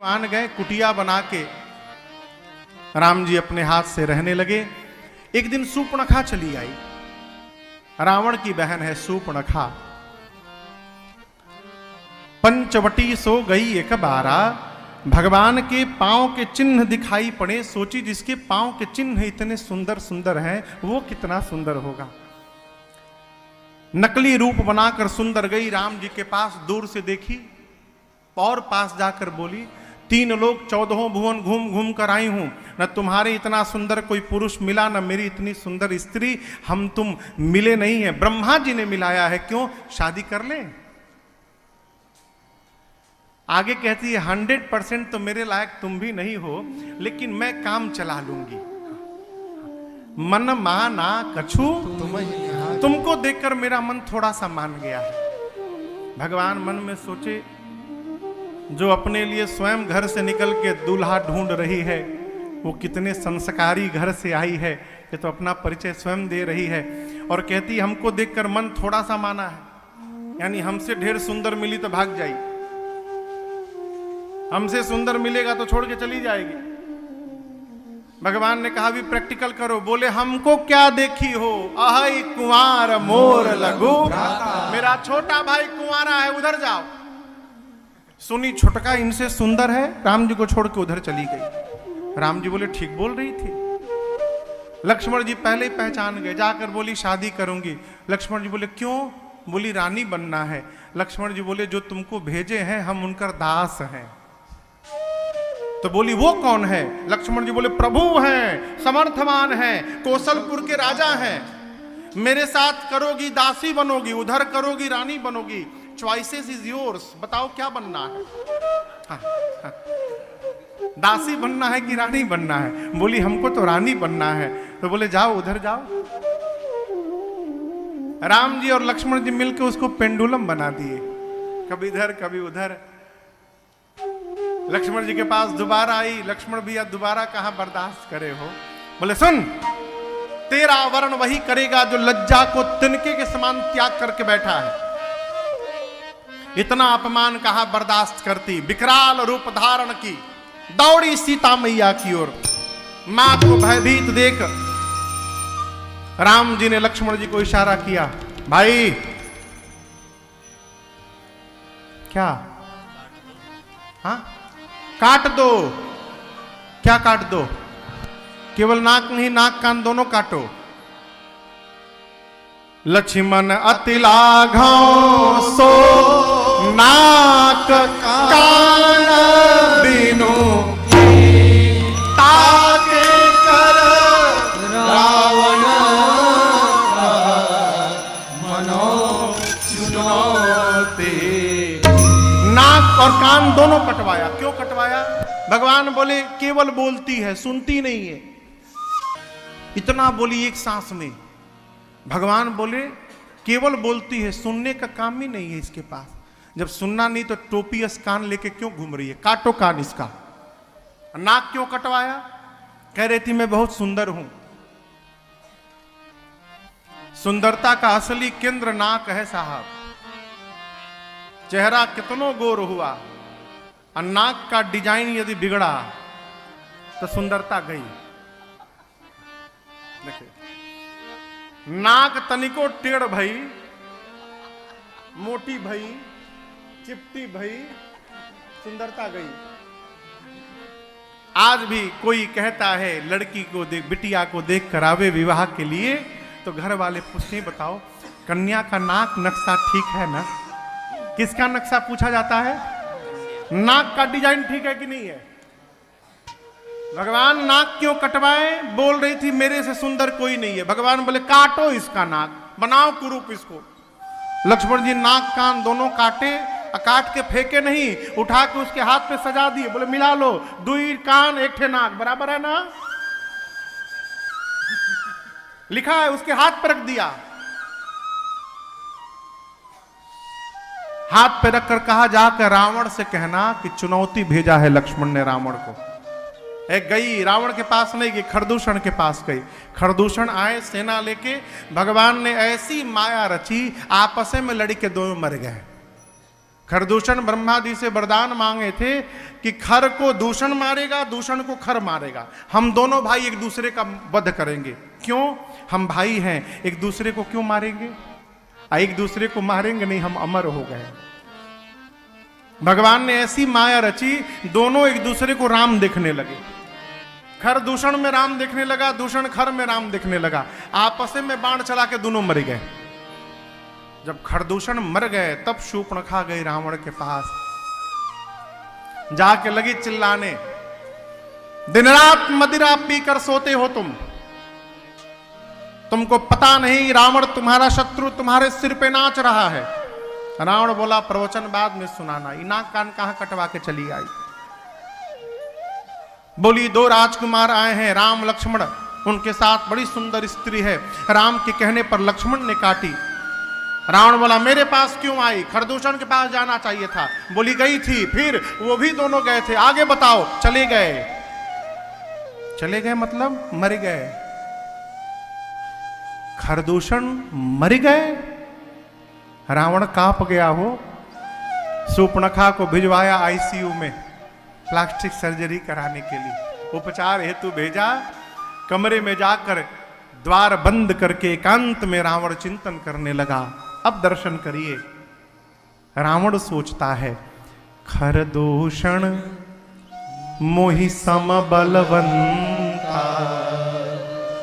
मान गए कुटिया बना के राम जी अपने हाथ से रहने लगे। एक दिन सूर्पणखा चली आई, रावण की बहन है सूर्पणखा। पंचवटी सो गई एक बारा, भगवान के पांव के चिन्ह दिखाई पड़े। सोची जिसके पांव के चिन्ह इतने सुंदर सुंदर हैं वो कितना सुंदर होगा। नकली रूप बनाकर सुंदर गई राम जी के पास, दूर से देखी और पास जाकर बोली, 3 लोग 14 भुवन घूम घूम कर आई हूं, न तुम्हारे इतना सुंदर कोई पुरुष मिला, न मेरी इतनी सुंदर स्त्री, हम तुम मिले नहीं है, ब्रह्मा जी ने मिलाया है, क्यों शादी कर लें। आगे कहती है 100% तो मेरे लायक तुम भी नहीं हो, लेकिन मैं काम चला लूंगी। मन माना कछु तुमको देखकर मेरा मन थोड़ा सा मान गया है। भगवान मन में सोचे, जो अपने लिए स्वयं घर से निकल के दूल्हा ढूंढ रही है वो कितने संस्कारी घर से आई है, ये तो अपना परिचय स्वयं दे रही है। और कहती हमको देखकर मन थोड़ा सा माना है, यानी हमसे ढेर सुंदर मिली तो भाग जाई, हमसे सुंदर मिलेगा तो छोड़ के चली जाएगी। भगवान ने कहा भी प्रैक्टिकल करो। बोले हमको क्या देखी हो, अहै कुंवार मोर लगू, मेरा छोटा भाई कुंवारा है, उधर जाओ। सुनी छोटका इनसे सुंदर है, राम जी को छोड़ के उधर चली गई। राम जी बोले ठीक बोल रही थी। लक्ष्मण जी पहले ही पहचान गए, जाकर बोली शादी करूंगी। लक्ष्मण जी बोले क्यों? बोली रानी बनना है। लक्ष्मण जी बोले जो तुमको भेजे हैं हम उनका दास हैं। तो बोली वो कौन है? लक्ष्मण जी बोले प्रभु हैं, समर्थवान हैं, कौशलपुर के राजा हैं, मेरे साथ करोगी दासी बनोगी, उधर करोगी रानी बनोगी, चॉइसेस इज योर्स, बताओ क्या बनना है। हाँ, हाँ। दासी बनना है कि रानी बनना है? बोली हमको तो रानी बनना है। तो बोले जाओ उधर जाओ। राम जी और लक्ष्मण जी मिलकर उसको पेंडुलम बना दिए, कभी इधर कभी उधर। लक्ष्मण जी के पास दोबारा आई। लक्ष्मण भैया दोबारा कहां बर्दाश्त करे हो। बोले सुन, तेरा वर्ण वही करेगा जो लज्जा को तिनके के समान त्याग करके बैठा है। इतना अपमान कहां बर्दाश्त करती। विकराल रूप धारण की दौड़ी सीता मैया की ओर। मां को भयभीत देख राम जी ने लक्ष्मण जी को इशारा किया, भाई क्या? हाँ काट दो। क्या काट दो? केवल नाक नहीं, नाक कान दोनों काटो। लक्ष्मण अति लाघव सो नाक कान बिनु, ताके कर रावण मनो चुनौती। नाक और कान दोनों कटवाया। क्यों कटवाया? भगवान बोले केवल बोलती है, सुनती नहीं है। इतना बोली एक सांस में। भगवान बोले केवल बोलती है, सुनने का काम ही नहीं है इसके पास। जब सुनना नहीं तो टोपी कान लेके क्यों घूम रही है? काटो कान इसका। नाक क्यों कटवाया? कह रही थी मैं बहुत सुंदर हूं। सुंदरता का असली केंद्र नाक है साहब। चेहरा कितनों गोर हुआ और नाक का डिजाइन यदि बिगड़ा तो सुंदरता गई। देखिए नाक तनिको टेढ़ भई, मोटी भई, चिपटी भई, सुंदरता गई। आज भी कोई कहता है लड़की को देख, बिटिया को देख कर आवे विवाह के लिए तो घर वाले पूछते बताओ कन्या का नाक नक्शा ठीक है ना? किसका नक्शा पूछा जाता है? नाक का डिजाइन ठीक है कि नहीं है? भगवान नाक क्यों कटवाए? बोल रही थी मेरे से सुंदर कोई नहीं है। भगवान बोले काटो इसका नाक, बनाओ कुरूप इसको। लक्ष्मण जी नाक कान दोनों काटे, काट के फेंके नहीं, उठा के उसके हाथ पे सजा दिए। बोले मिला लो, 2 कान 1 ठे नाक, बराबर है ना? लिखा है, उसके हाथ पे रख दिया। हाथ पे रखकर कहा जाकर रावण से कहना कि चुनौती भेजा है लक्ष्मण ने रावण को। एक गई रावण के पास नहीं गई, खरदूषण के पास गई। खरदूषण आए सेना लेके, भगवान ने ऐसी माया रची आपस में लड़ी के दोनों मर गए। खरदूषण ब्रह्मा जी से वरदान मांगे थे कि खर को दूषण मारेगा, दूषण को खर मारेगा। हम दोनों भाई एक दूसरे का वध करेंगे। क्यों? हम भाई हैं, एक दूसरे को क्यों मारेंगे? एक दूसरे को मारेंगे नहीं, हम अमर हो गए। भगवान ने ऐसी माया रची, दोनों एक दूसरे को राम देखने लगे। खर दूषण में राम देखने लगा, दूषण खर में राम देखने लगा। आपस में बाण चला के दोनों मर गए। जब खरदूषण मर गए तब शूर्पणखा गई रावण के पास, जाके लगी चिल्लाने, दिन रात मदिरा पीकर सोते हो तुमको पता नहीं रावण तुम्हारा शत्रु तुम्हारे सिर पे नाच रहा है। रावण बोला, प्रवचन बाद में सुनाना। नाक कान कहां कटवा के चली आई। बोली, दो राजकुमार आए हैं, राम लक्ष्मण, उनके साथ बड़ी सुंदर स्त्री है। राम के कहने पर लक्ष्मण ने काटी। रावण बोला, मेरे पास क्यों आई? खरदूषण के पास जाना चाहिए था। बोली, गई थी, फिर वो भी दोनों गए थे, आगे बताओ। चले गए। चले गए मतलब मर गए। खरदूषण मर गए। रावण कांप गया हो। शूर्पणखा को भिजवाया आईसीयू में प्लास्टिक सर्जरी कराने के लिए, उपचार हेतु भेजा। कमरे में जाकर द्वार बंद करके एकांत में रावण चिंतन करने लगा। अब दर्शन करिए। रावण सोचता है, खरदूषण मोहि सम बलवंता,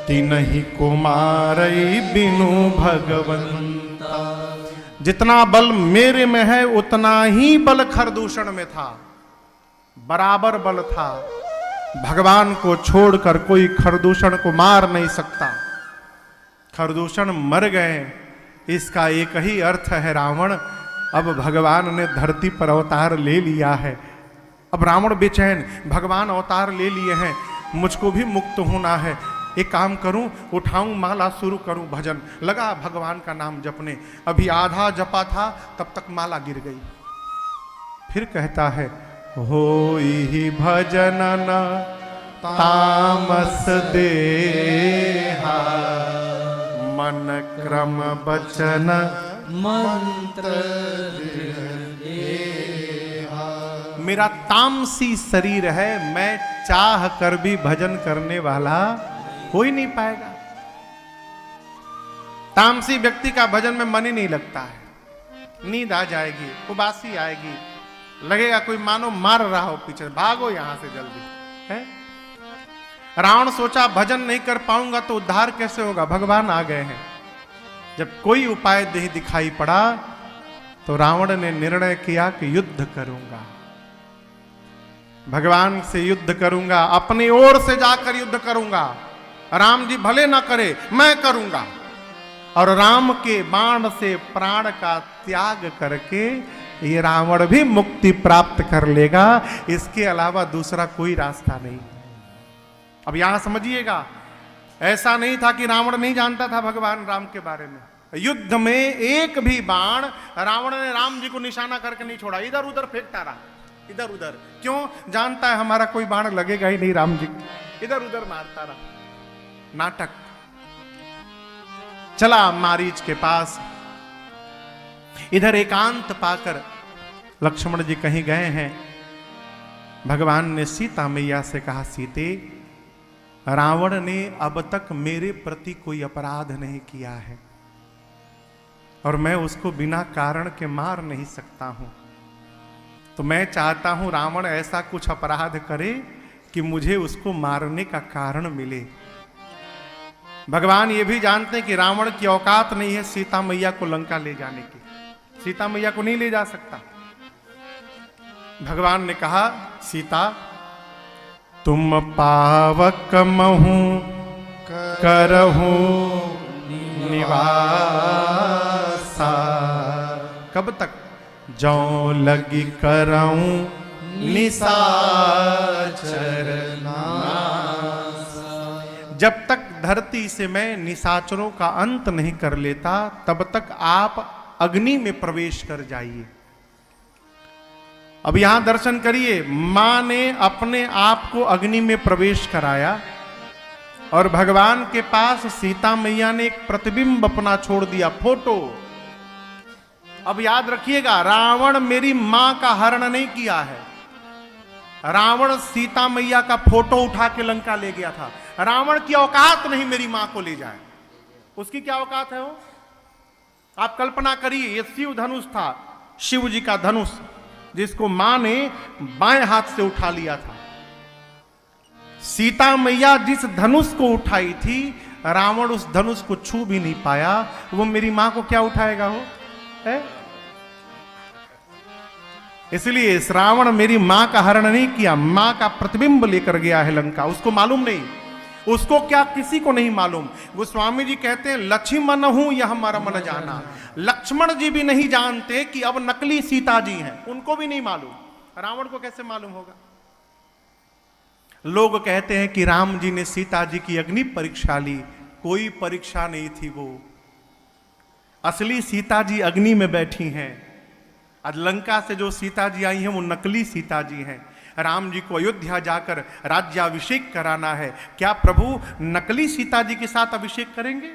तिनहि कुमारई बिनु भगवंता। जितना बल मेरे में है उतना ही बल खरदूषण में था, बराबर बल था। भगवान को छोड़कर कोई खरदूषण को मार नहीं सकता। खरदूषण मर गए, इसका एक ही अर्थ है रावण, अब भगवान ने धरती पर अवतार ले लिया है। अब रावण बेचैन, भगवान अवतार ले लिए हैं, मुझको भी मुक्त होना है। एक काम करूं, उठाऊं माला, शुरू करूं भजन। लगा भगवान का नाम जपने। अभी आधा जपा था तब तक माला गिर गई। फिर कहता है, होई भजन न तामस देहा, मन क्रम बचन मंत्र देहा। मेरा तामसी शरीर है, मैं चाह कर भी भजन करने वाला हो ही नहीं पाएगा। तामसी व्यक्ति का भजन में मन ही नहीं लगता है। नींद आ जाएगी, उबासी आएगी, लगेगा कोई मानो मार रहा हो पीछे, भागो यहां से जल्दी है। रावण सोचा, भजन नहीं कर पाऊंगा तो उद्धार कैसे होगा? भगवान आ गए हैं। जब कोई उपाय नहीं दिखाई पड़ा तो रावण ने निर्णय किया कि युद्ध करूंगा, भगवान से युद्ध करूंगा, अपनी ओर से जाकर युद्ध करूंगा। राम जी भले ना करे, मैं करूंगा। और राम के बाण से प्राण का त्याग करके ये रावण भी मुक्ति प्राप्त कर लेगा। इसके अलावा दूसरा कोई रास्ता नहीं। अब यहां समझिएगा, ऐसा नहीं था कि रावण नहीं जानता था भगवान राम के बारे में। युद्ध में एक भी बाण रावण ने राम जी को निशाना करके नहीं छोड़ा, इधर उधर फेंकता रहा, इधर उधर। क्यों? जानता है हमारा कोई बाण लगेगा ही नहीं राम जी, इधर उधर मारता रहा। नाटक चला मारीच के पास। इधर एकांत पाकर लक्ष्मण जी कहीं गए हैं। भगवान ने सीता मैया से कहा, सीते, रावण ने अब तक मेरे प्रति कोई अपराध नहीं किया है और मैं उसको बिना कारण के मार नहीं सकता हूं। तो मैं चाहता हूं रावण ऐसा कुछ अपराध करे कि मुझे उसको मारने का कारण मिले। भगवान ये भी जानते हैं कि रावण की औकात नहीं है सीता मैया को लंका ले जाने की। सीता मैया को नहीं ले जा सकता। भगवान ने कहा, सीता, तुम पावक महू करहू निवासा। कब तक? जौ लगी करऊं निशाचर नासा। जब तक धरती से मैं निशाचरों का अंत नहीं कर लेता तब तक आप अग्नि में प्रवेश कर जाइए। अब यहां दर्शन करिए, मां ने अपने आप को अग्नि में प्रवेश कराया और भगवान के पास सीता मैया ने एक प्रतिबिंब अपना छोड़ दिया, फोटो। अब याद रखिएगा, रावण मेरी मां का हरण नहीं किया है। रावण सीता मैया का फोटो उठा के लंका ले गया था। रावण की औकात नहीं मेरी मां को ले जाए। उसकी क्या औकात है वो? आप कल्पना करिए, ये शिव धनुष था, शिव जी का धनुष, जिसको मां ने बाएं हाथ से उठा लिया था। सीता मैया जिस धनुष को उठाई थी, रावण उस धनुष को छू भी नहीं पाया। वो मेरी मां को क्या उठाएगा वो है? इसलिए इस रावण मेरी मां का हरण नहीं किया, मां का प्रतिबिंब लेकर गया है लंका। उसको मालूम नहीं, उसको क्या किसी को नहीं मालूम। गोस्वामी जी कहते हैं, लक्ष्मण हूं यह मर्म न जाना। लक्ष्मण जी भी नहीं जानते कि अब नकली सीता जी हैं, उनको भी नहीं मालूम। रावण को कैसे मालूम होगा? लोग कहते हैं कि राम जी ने सीता जी की अग्नि परीक्षा ली। कोई परीक्षा नहीं थी, वो असली सीता जी अग्नि में बैठी हैं। आज लंका से जो सीता जी आई हैं वो नकली सीता जी हैं। राम जी को अयोध्या जाकर राज्याभिषेक कराना है, क्या प्रभु नकली सीता जी के साथ अभिषेक करेंगे?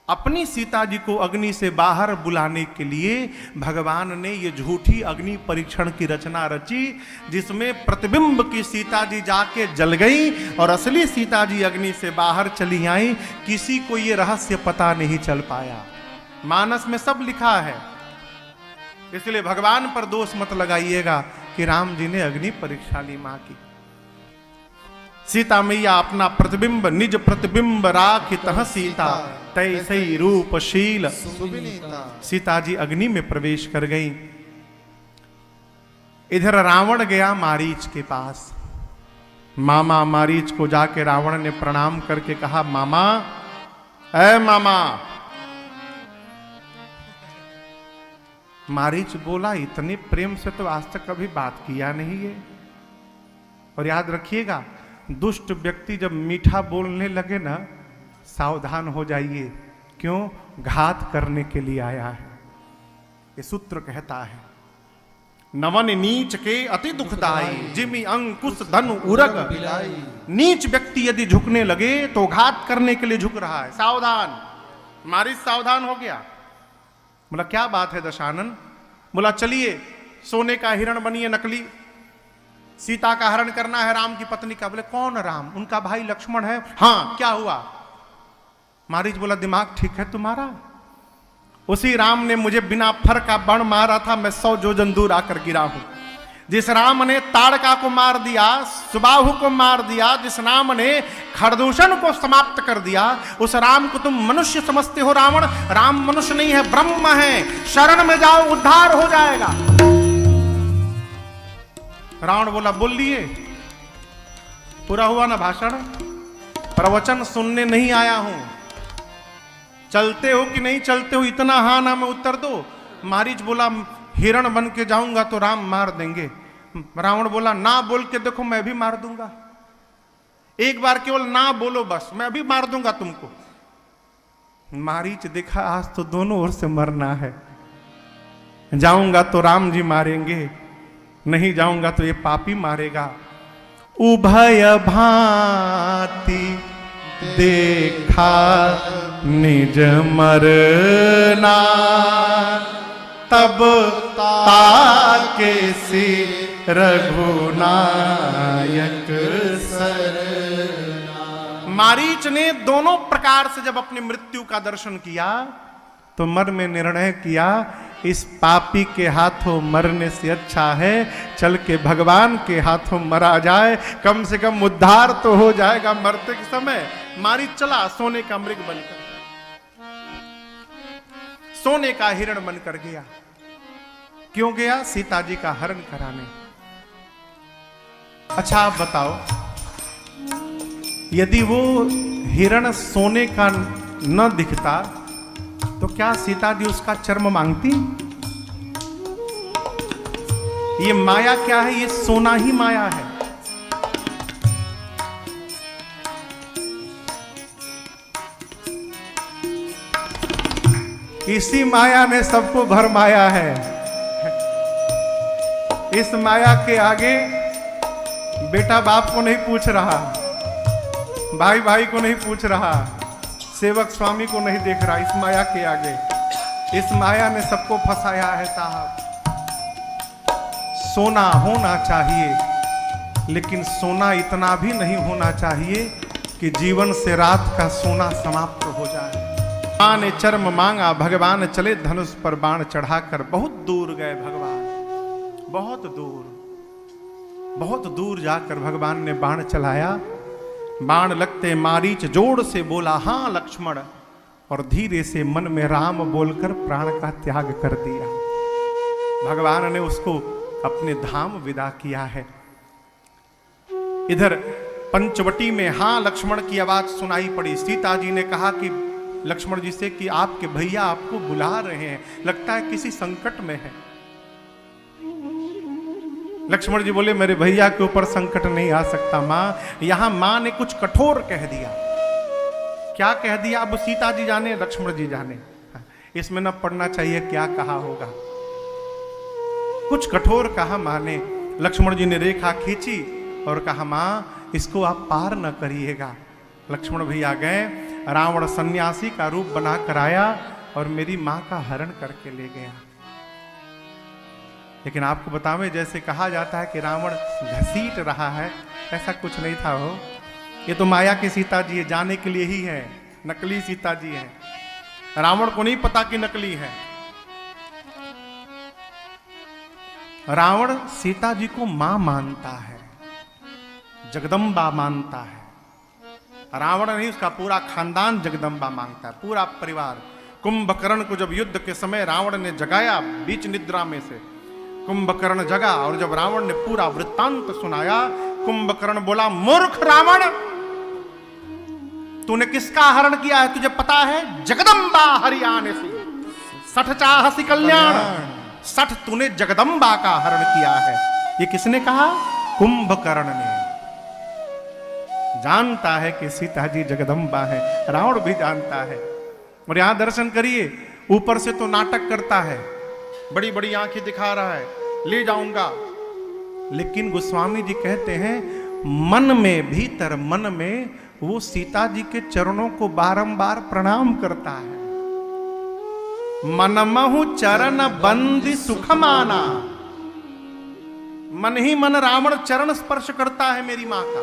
अपनी सीता जी को अग्नि से बाहर बुलाने के लिए भगवान ने ये झूठी अग्नि परीक्षण की रचना रची, जिसमें प्रतिबिंब की सीता जी जाके जल गई और असली सीता जी अग्नि से बाहर चली आई। किसी को ये रहस्य पता नहीं चल पाया। मानस में सब लिखा है, इसलिए भगवान पर दोष मत लगाइएगा कि राम जी ने अग्नि परीक्षा ली मां की। सीता मैया अपना प्रतिबिंब निज प्रतिबिंब राखितः सीता तैसे रूपशील सीता जी अग्नि में प्रवेश कर गई। इधर रावण गया मारीच के पास। मामा मारीच को जाके रावण ने प्रणाम करके कहा, मामा, ऐ मामा। मारीच बोला, इतने प्रेम से तो आज तक कभी बात किया नहीं है। और याद रखिएगा, दुष्ट व्यक्ति जब मीठा बोलने लगे ना, सावधान हो जाइए, क्यों? घात करने के लिए आया है। ये सूत्र कहता है, नवन नीच के अति दुखदाई जिमि अंकुश धनु उरग। नीच व्यक्ति यदि झुकने लगे तो घात करने के लिए झुक रहा है, सावधान। मारीच सावधान हो गया। बोला, क्या बात है दशानन? बोला, चलिए सोने का हिरण बनिए नकली, सीता का हरण करना है राम की पत्नी का। बोले, कौन राम? उनका भाई लक्ष्मण है। हाँ, क्या हुआ? मारीच बोला, दिमाग ठीक है तुम्हारा? उसी राम ने मुझे बिना फर का बाण मारा था, मैं 100 योजन दूर आकर गिरा हूं। जिस राम ने ताड़का को मार दिया, सुबाहु को मार दिया, जिस राम ने खरदूषण को समाप्त कर दिया, उस राम को तुम मनुष्य समझते हो? रावण, राम मनुष्य नहीं है, ब्रह्म है। शरण में जाओ, उद्धार हो जाएगा। रावण बोला, बोल लिए, पूरा हुआ ना भाषण? प्रवचन सुनने नहीं आया हूं। चलते हो कि नहीं चलते हो, इतना हाँ ना में उत्तर दो। मारीच बोला, हिरण बन के जाऊंगा तो राम मार देंगे। रावण बोला, ना बोल के देखो, मैं भी मार दूंगा। एक बार केवल ना बोलो बस, मैं भी मार दूंगा तुमको। मारीच देखा, आज तो दोनों ओर से मरना है। जाऊंगा तो राम जी मारेंगे, नहीं जाऊंगा तो ये पापी मारेगा। उभय भांति देखा निज मरना, तब ताके सी रघुनायक सरना। मारीच ने दोनों प्रकार से जब अपनी मृत्यु का दर्शन किया तो मन में निर्णय किया, इस पापी के हाथों मरने से अच्छा है चल के भगवान के हाथों मरा जाए, कम से कम उद्धार तो हो जाएगा मरते के समय। मारीच चला सोने का मृग बनकर, सोने का हिरण बनकर गया। क्यों गया? सीता जी का हरण कराने। अच्छा आप बताओ, यदि वो हिरण सोने का न दिखता तो क्या सीता जी उसका चर्म मांगती? ये माया क्या है? ये सोना ही माया है। इसी माया ने सबको भरमाया है। इस माया के आगे बेटा बाप को नहीं पूछ रहा, भाई भाई को नहीं पूछ रहा, सेवक स्वामी को नहीं देख रहा। इस माया के आगे इस माया ने सबको फंसाया है साहब। सोना होना चाहिए, लेकिन सोना इतना भी नहीं होना चाहिए कि जीवन से रात का सोना समाप्त हो जाए। मां ने चर्म मांगा, भगवान चले धनुष पर बाण चढ़ाकर। बहुत दूर गए भगवान, बहुत दूर जाकर भगवान ने बाण चलाया। बाण लगते मारीच जोर से बोला, हां लक्ष्मण, और धीरे से मन में राम बोलकर प्राण का त्याग कर दिया। भगवान ने उसको अपने धाम विदा किया है। इधर पंचवटी में हां लक्ष्मण की आवाज सुनाई पड़ी। सीता जी ने कहा कि लक्ष्मण जी से कि आपके भैया आपको बुला रहे हैं, लगता है किसी संकट में है। लक्ष्मण जी बोले, मेरे भैया के ऊपर संकट नहीं आ सकता मां। यहां मां ने कुछ कठोर कह दिया। क्या कह दिया अब सीता जी जाने, लक्ष्मण जी जाने। इसमें न पढ़ना चाहिए क्या कहा होगा। कुछ कठोर कहा मां ने। लक्ष्मण जी ने रेखा खींची और कहा, मां इसको आप पार न करिएगा। लक्ष्मण भैया गए, रावण सन्यासी का रूप बनाकर आया और मेरी मां का हरण करके ले गया। लेकिन आपको बतावे, जैसे कहा जाता है कि रावण घसीट रहा है, ऐसा कुछ नहीं था। हो ये तो माया की सीता जी है, जाने के लिए ही है, नकली सीता जी है। रावण को नहीं पता कि नकली है। रावण सीता जी को मां मानता है, जगदम्बा मानता है। रावण नहीं, उसका पूरा खानदान जगदम्बा मांगता है, पूरा परिवार। कुंभकर्ण को जब युद्ध के समय रावण ने जगाया बीच निद्रा में से, कुंभकर्ण जगा और जब रावण ने पूरा वृत्तांत सुनाया, कुंभकर्ण बोला, मूर्ख रावण, तूने किसका हरण किया है तुझे पता है? जगदम्बा हरियाणा से सठ चाहसी कल्याण, सठ तूने जगदम्बा का हरण किया है। ये किसने कहा? कुंभकर्ण ने। जानता है कि सीता जी जगदम्बा है, रावण भी जानता है। और यहां दर्शन करिए, ऊपर से तो नाटक करता है, बड़ी बड़ी आंखें दिखा रहा है, ले जाऊंगा। लेकिन गोस्वामी जी कहते हैं, मन में, भीतर मन में वो सीता जी के चरणों को बारंबार प्रणाम करता है। मनमहु चरण बंदी सुख माना। मन ही मन रावण चरण स्पर्श करता है मेरी मां का।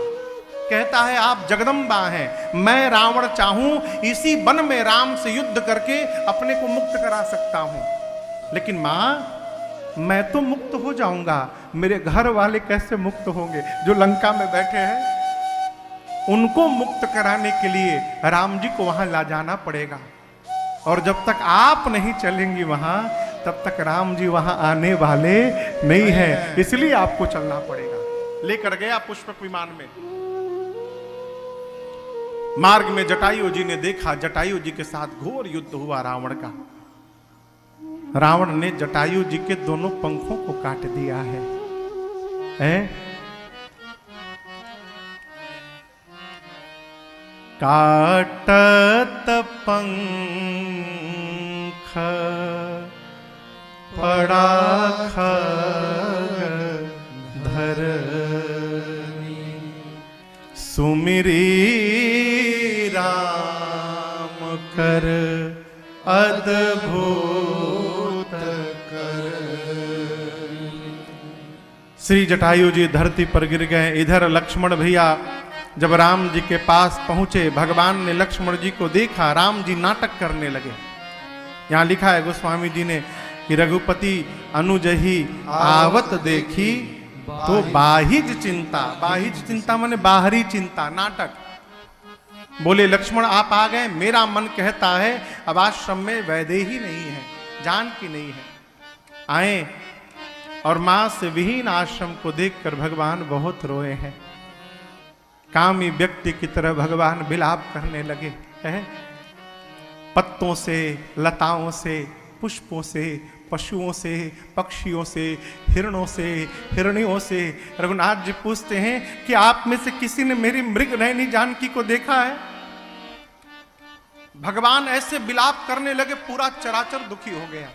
कहता है, आप जगदम्बा हैं, मैं रावण चाहूं इसी वन में राम से युद्ध करके अपने को मुक्त करा सकता हूं। लेकिन मां, मैं तो मुक्त हो जाऊंगा, मेरे घर वाले कैसे मुक्त होंगे? जो लंका में बैठे हैं, उनको मुक्त कराने के लिए राम जी को वहां ला जाना पड़ेगा। और जब तक आप नहीं चलेंगी वहां, तब तक राम जी वहां आने वाले नहीं है। इसलिए आपको चलना पड़ेगा। लेकर गया पुष्पक विमान में। मार्ग में जटायु जी ने देखा, जटायु जी के साथ घोर युद्ध हुआ रावण का। रावण ने जटायु जी के दोनों पंखों को काट दिया है? काटत पंख पड़ा धरनी, सुमिरी राम कर अद्भुत कर। श्री जटायु जी धरती पर गिर गए। इधर लक्ष्मण भैया जब राम जी के पास पहुंचे, भगवान ने लक्ष्मण जी को देखा, राम जी नाटक करने लगे। यहां लिखा है गोस्वामी जी ने कि रघुपति अनुजही आवत देखी तो बाहिज चिंता। बाहिज चिंता माने बाहरी चिंता, नाटक। बोले, लक्ष्मण आप आ गए, मेरा मन कहता है अब आश्रम में वैदेही नहीं है, जानकी नहीं है। आए और मां से विहीन आश्रम को देखकर भगवान बहुत रोए हैं। कामी व्यक्ति की तरह भगवान विलाप करने लगे हैं। पत्तों से, लताओं से, पुष्पों से, पशुओं से, पक्षियों से, हिरणों से, हिरणियों से। रघुनाथ जी पूछते हैं कि आप में से किसी ने मेरी मृग नयनी जानकी को देखा है? भगवान ऐसे विलाप करने लगे, पूरा चराचर दुखी हो गया।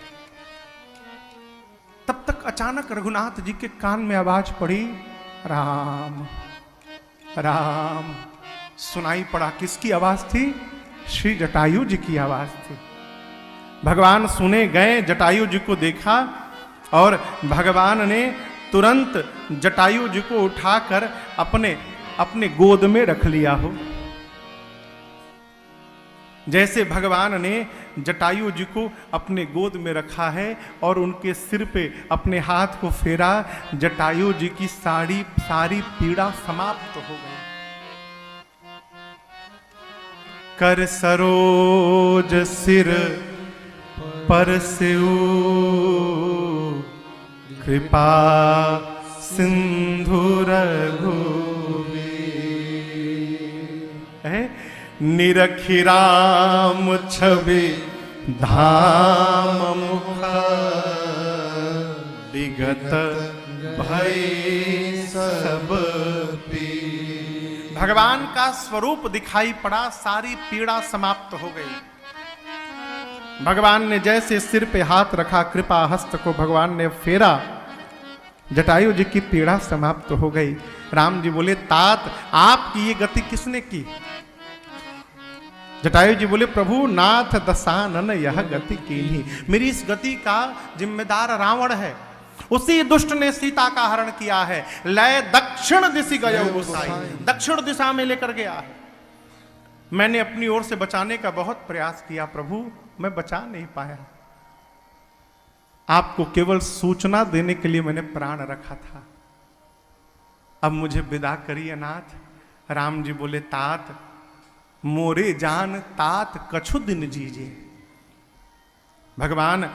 तब तक अचानक रघुनाथ जी के कान में आवाज पड़ी, राम राम। सुनाई पड़ा। किसकी आवाज थी? श्री जटायु जी की आवाज थी। भगवान सुने, गए, जटायु जी को देखा और भगवान ने तुरंत जटायु जी को उठाकर अपने गोद में रख लिया हो। जैसे भगवान ने जटायु जी को अपने गोद में रखा है और उनके सिर पे अपने हाथ को फेरा, जटायु जी की सारी पीड़ा समाप्त हो गई। कर सरोज सिर पर सिउ कृपा सिंधु रघुवीर है, निरखी राम छवि धाम मुख विगत भय सब पीर। भगवान का स्वरूप दिखाई पड़ा, सारी पीड़ा समाप्त हो गई। भगवान ने जैसे सिर पे हाथ रखा, कृपा हस्त को भगवान ने फेरा, जटायु जी की पीड़ा समाप्त हो गई। राम जी बोले, तात आपकी ये गति किसने की? जटायु जी बोले, प्रभु नाथ दशानन यह गति कीन्ही। मेरी इस गति का जिम्मेदार रावण है, उसी दुष्ट ने सीता का हरण किया है। लय दक्षिण दिशि गयो गोसाई, दक्षिण दिशा में लेकर गया है। मैंने अपनी ओर से बचाने का बहुत प्रयास किया प्रभु, मैं बचा नहीं पाया। आपको केवल सूचना देने के लिए मैंने प्राण रखा था, अब मुझे विदा करिए नाथ। राम जी बोले, तात मोरे जान तात कछु दिन जीजे। भगवान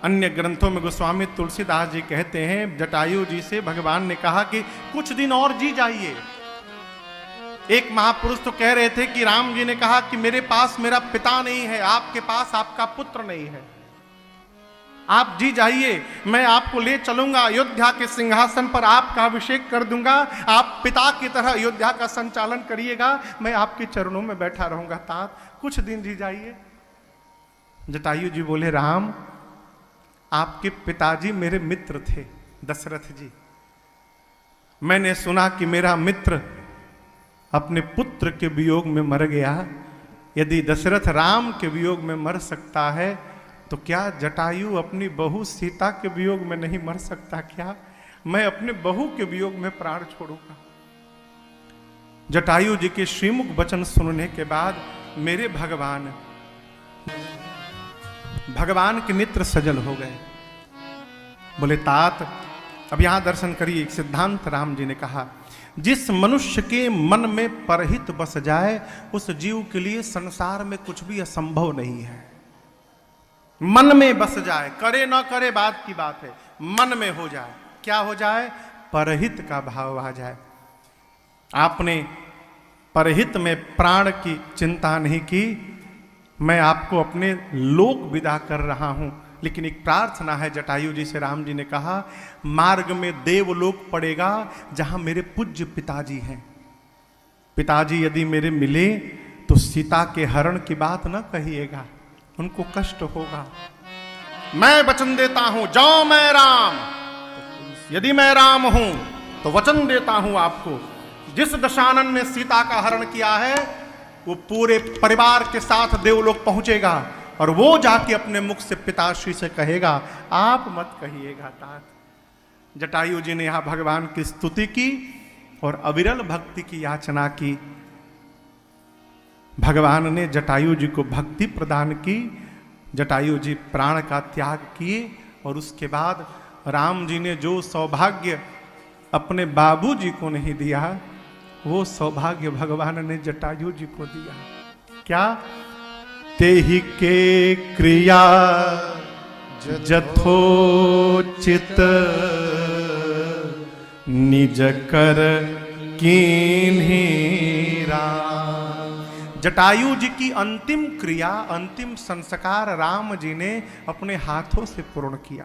अन्य ग्रंथों में गोस्वामी तुलसीदास जी कहते हैं, जटायु जी से भगवान ने कहा कि कुछ दिन और जी जाइए। एक महापुरुष तो कह रहे थे कि राम जी ने कहा कि मेरे पास मेरा पिता नहीं है, आपके पास आपका पुत्र नहीं है, आप जी जाइए, मैं आपको ले चलूंगा, अयोध्या के सिंहासन पर आपका अभिषेक कर दूंगा, आप पिता की तरह अयोध्या का संचालन करिएगा, मैं आपके चरणों में बैठा रहूंगा। तात कुछ दिन जी जाइए। जटायु जी बोले, राम आपके पिताजी मेरे मित्र थे, दशरथ जी। मैंने सुना कि मेरा मित्र अपने पुत्र के वियोग में मर गया। यदि दशरथ राम के वियोग में मर सकता है तो क्या जटायु अपनी बहू सीता के वियोग में नहीं मर सकता? क्या मैं अपने बहू के वियोग में प्राण छोड़ूंगा? जटायु जी के श्रीमुख वचन सुनने के बाद मेरे भगवान के नेत्र सजल हो गए। बोले, तात अब यहां दर्शन करिए। एक सिद्धांत राम जी ने कहा, जिस मनुष्य के मन में परहित बस जाए उस जीव के लिए संसार में कुछ भी असंभव नहीं है। मन में बस जाए, करे ना करे बात की बात है, मन में हो जाए। क्या हो जाए? परहित का भाव आ जाए। आपने परहित में प्राण की चिंता नहीं की, मैं आपको अपने लोक विदा कर रहा हूं। लेकिन एक प्रार्थना है जटायु जी से। राम जी ने कहा, मार्ग में देवलोक पड़ेगा जहां मेरे पूज्य पिताजी हैं। पिताजी यदि मेरे मिले तो सीता के हरण की बात न कहिएगा, उनको कष्ट होगा। मैं वचन देता हूं, जाओ मैं राम, यदि मैं राम हूं तो वचन देता हूं आपको, जिस दशानन ने सीता का हरण किया है वो पूरे परिवार के साथ देवलोक पहुंचेगा और वो जाके अपने मुख से पिताश्री से कहेगा, आप मत कहिएगा तात। जटायु जी ने यहां भगवान की स्तुति की और अविरल भक्ति की याचना की। भगवान ने जटायु जी को भक्ति प्रदान की। जटायु जी प्राण का त्याग किए और उसके बाद राम जी ने जो सौभाग्य अपने बाबूजी को नहीं दिया, वो सौभाग्य भगवान ने जटायु जी को दिया। क्या? तेहि के क्रिया जथोचित निज कर कीन्ही राम। जटायु जी की अंतिम क्रिया, अंतिम संस्कार राम जी ने अपने हाथों से पूर्ण किया।